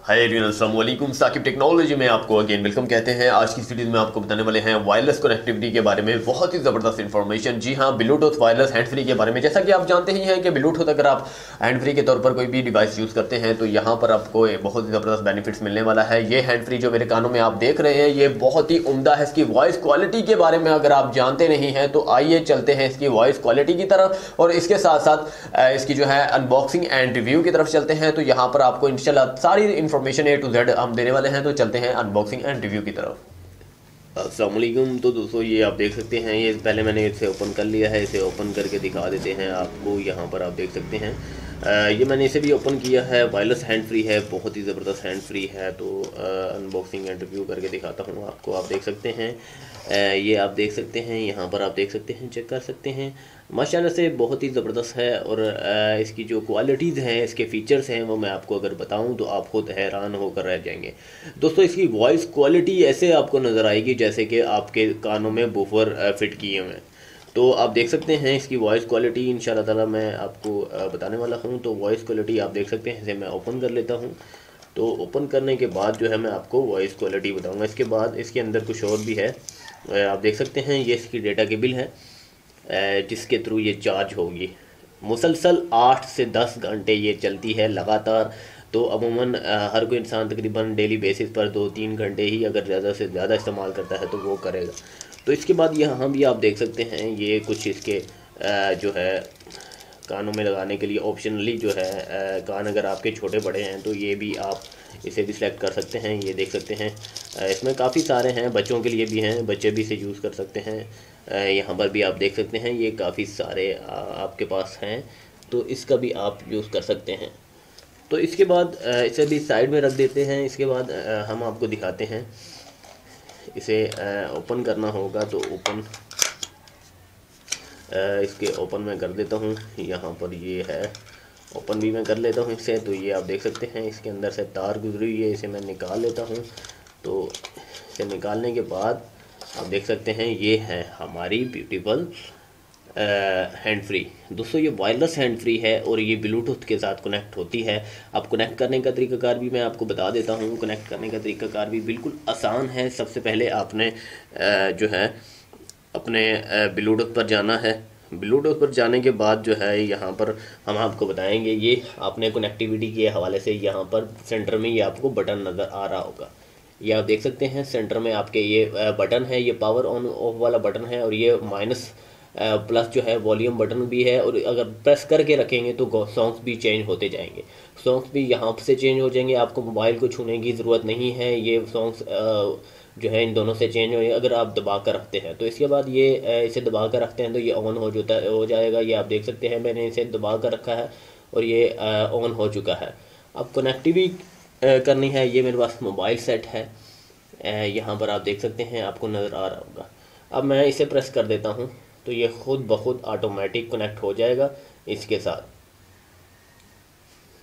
Hi everyone, अस्सलाम वालेकुम। Saqib technology में आपको अगेन वेलकम कहते हैं। आज की वीडियो में आपको बताने वाले हैं वायरलेस कनेक्टिविटी के बारे में बहुत ही ज़बरदस्त इन्फॉर्मेशन। जी हाँ, ब्लूटूथ वायरलेस हैंड फ्री के बारे में। जैसा कि आप जानते ही हैं कि ब्लूटूथ अगर आप हैंड फ्री के तौर पर कोई भी डिवाइस यूज़ करते हैं तो यहाँ पर आपको बहुत ही ज़बरदस्त बेनिफिट्स मिलने वाला है। ये हैंड फ्री जो मेरे कानों में आप देख रहे हैं ये बहुत ही उम्दा है। इसकी वॉइस क्वालिटी के बारे में अगर आप जानते नहीं हैं तो आइए चलते हैं इसकी वॉइस क्वालिटी की तरफ और इसके साथ साथ इसकी जो है अनबॉक्सिंग एंड रिव्यू की तरफ चलते हैं। तो यहाँ पर आपको इंशाल्लाह सारी इन्फॉर्मेशन A to Z हम देने वाले हैं। तो चलते हैं अनबॉक्सिंग एंड रिव्यू की तरफ। अस्सलाम वालेकुम। तो दोस्तों ये आप देख सकते हैं, ये पहले मैंने इसे ओपन कर लिया है। इसे ओपन करके दिखा देते हैं आपको। यहाँ पर आप देख सकते हैं ये मैंने इसे भी ओपन किया है। वायरलेस हैंड फ्री है, बहुत ही ज़बरदस्त हैंड फ्री है। तो अनबॉक्सिंग एंड रिव्यू करके दिखाता हूँ आपको। आप देख सकते हैं ये आप देख सकते हैं, यहाँ पर आप देख सकते हैं, चेक कर सकते हैं। माशाल्लाह से बहुत ही ज़बरदस्त है। और इसकी जो क्वालिटीज़ हैं, इसके फ़ीचर्स हैं, वो मैं आपको अगर बताऊं तो आप खुद हैरान होकर रह जाएंगे। दोस्तों इसकी वॉइस क्वालिटी ऐसे आपको नज़र आएगी जैसे कि आपके कानों में बूफर फिट किए हुए हैं। तो आप देख सकते हैं इसकी वॉइस क्वालिटी इंशाल्लाह ताला मैं आपको बताने वाला हूं। तो वॉइस क्वालिटी आप देख सकते हैं। इसे मैं ओपन कर लेता हूं। तो ओपन करने के बाद जो है मैं आपको वॉइस क्वालिटी बताऊंगा। इसके बाद इसके अंदर कुछ और भी है। आप देख सकते हैं ये इसकी डेटा केबल है जिसके थ्रू ये चार्ज होगी। मुसलसल 8 से 10 घंटे ये चलती है लगातार। तो अमूमन हर कोई इंसान तकरीबन डेली बेसिस पर 2-3 घंटे ही अगर ज़्यादा से ज़्यादा इस्तेमाल करता है तो वो करेगा। तो इसके बाद यहाँ भी आप देख सकते हैं ये कुछ इसके जो है कानों में लगाने के लिए ऑप्शनली जो है कान अगर आपके छोटे बड़े हैं तो ये भी आप इसे भी सिलेक्ट कर सकते हैं। ये देख सकते हैं इसमें काफ़ी सारे हैं, बच्चों के लिए भी हैं, बच्चे भी इसे यूज़ कर सकते हैं। यहाँ पर भी आप देख सकते हैं ये काफ़ी सारे आपके पास हैं, तो इसका भी आप यूज़ कर सकते हैं। तो इसके बाद इसे भी साइड में रख देते हैं। इसके बाद हम आपको दिखाते हैं इसे ओपन करना होगा। तो ओपन इसके ओपन मैं कर देता हूँ। यहाँ पर ये है, ओपन भी मैं कर लेता हूँ इसे। तो ये आप देख सकते हैं इसके अंदर से तार गुजरी हुई है, इसे मैं निकाल लेता हूँ। तो इसे निकालने के बाद आप देख सकते हैं ये है हमारी ब्यूटीफुल हैंड फ्री। दोस्तों ये वायरलेस हैंड फ्री है और ये ब्लूटूथ के साथ कनेक्ट होती है। अब कनेक्ट करने का तरीकाकार भी मैं आपको बता देता हूँ। कनेक्ट करने का तरीकाकार भी बिल्कुल आसान है। सबसे पहले आपने जो है अपने ब्लूटूथ पर जाना है। ब्लूटूथ पर जाने के बाद जो है यहाँ पर हम आपको बताएंगे, ये आपने कनेक्टिविटी के हवाले से यहाँ पर सेंटर में ये आपको बटन नज़र आ रहा होगा। ये आप देख सकते हैं सेंटर में आपके ये बटन है, ये पावर ऑन ऑफ वाला बटन है। और ये माइनस प्लस जो है वॉल्यूम बटन भी है। और अगर प्रेस करके रखेंगे तो सॉन्ग्स भी चेंज होते जाएंगे। सॉन्ग्स भी यहाँ से चेंज हो जाएंगे, आपको मोबाइल को छूने की ज़रूरत नहीं है। ये सॉन्ग्स जो है इन दोनों से चेंज हो अगर आप दबा कर रखते हैं। तो इसके बाद ये इसे दबा कर रखते हैं तो ये ऑन हो जाएगा। ये आप देख सकते हैं मैंने इसे दबा कर रखा है और ये ऑन हो चुका है। अब कनेक्टिविटी करनी है, ये मेरे पास मोबाइल सेट है। यहाँ पर आप देख सकते हैं, आपको नज़र आ रहा होगा। अब मैं इसे प्रेस कर देता हूँ तो ये खुद ब खुद ऑटोमेटिक कनेक्ट हो जाएगा इसके साथ।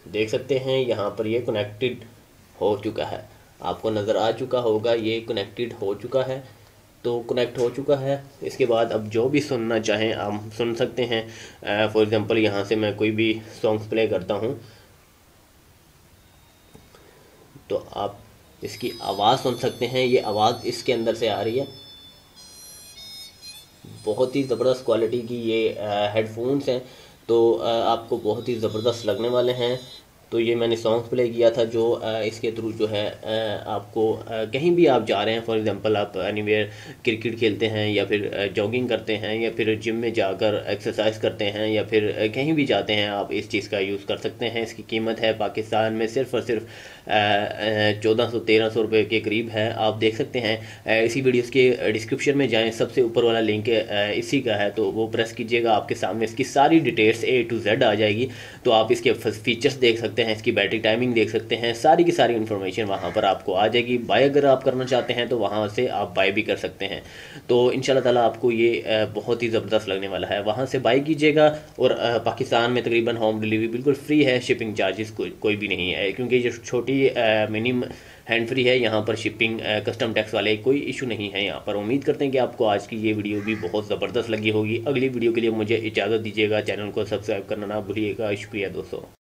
देख सकते हैं यहाँ पर ये कनेक्टेड हो चुका है, आपको नज़र आ चुका होगा ये कनेक्टेड हो चुका है। तो कनेक्ट हो चुका है। इसके बाद अब जो भी सुनना चाहें आप सुन सकते हैं। फॉर एग्ज़ाम्पल यहाँ से मैं कोई भी सॉन्ग्स प्ले करता हूँ तो आप इसकी आवाज़ सुन सकते हैं। ये आवाज़ इसके अंदर से आ रही है। बहुत ही ज़बरदस्त क्वालिटी की ये हेडफोन्स हैं, तो आपको बहुत ही ज़बरदस्त लगने वाले हैं। तो ये मैंने सॉन्ग्स प्ले किया था जो इसके थ्रू जो है आपको कहीं भी आप जा रहे हैं, फॉर एग्जांपल आप एनीवेयर क्रिकेट खेलते हैं या फिर जॉगिंग करते हैं या फिर जिम में जाकर एक्सरसाइज करते हैं या फिर कहीं भी जाते हैं, आप इस चीज़ का यूज़ कर सकते हैं। इसकी कीमत है पाकिस्तान में सिर्फ़ और सिर्फ 1400-1300 रुपये के करीब है। आप देख सकते हैं इसी वीडियोस के डिस्क्रिप्शन में जाएँ, सबसे ऊपर वाला लिंक इसी का है, तो वो प्रेस कीजिएगा, आपके सामने इसकी सारी डिटेल्स A to Z आ जाएगी। तो आप इसके फीचर्स देख सकते हैं, इसकी बैटरी टाइमिंग देख सकते हैं, सारी की सारी इन्फॉर्मेशन वहाँ पर आपको आ जाएगी। बाय अगर आप करना चाहते हैं तो वहाँ से आप बाय भी कर सकते हैं। तो इंशाल्लाह ताला आपको ये बहुत ही ज़बरदस्त लगने वाला है। वहाँ से बाय कीजिएगा। और पाकिस्तान में तकरीबन होम डिलीवरी बिल्कुल फ्री है, शिपिंग चार्जेस कोई भी नहीं है, क्योंकि ये छोटी मिनिम हैंड फ्री है। यहाँ पर शिपिंग कस्टम टैक्स वाले कोई इशू नहीं है यहाँ पर। उम्मीद करते हैं कि आपको आज की ये वीडियो भी बहुत ज़बरदस्त लगी होगी। अगली वीडियो के लिए मुझे इजाज़त दीजिएगा, चैनल को सब्सक्राइब करना ना भूलिएगा। शुक्रिया दोस्तों।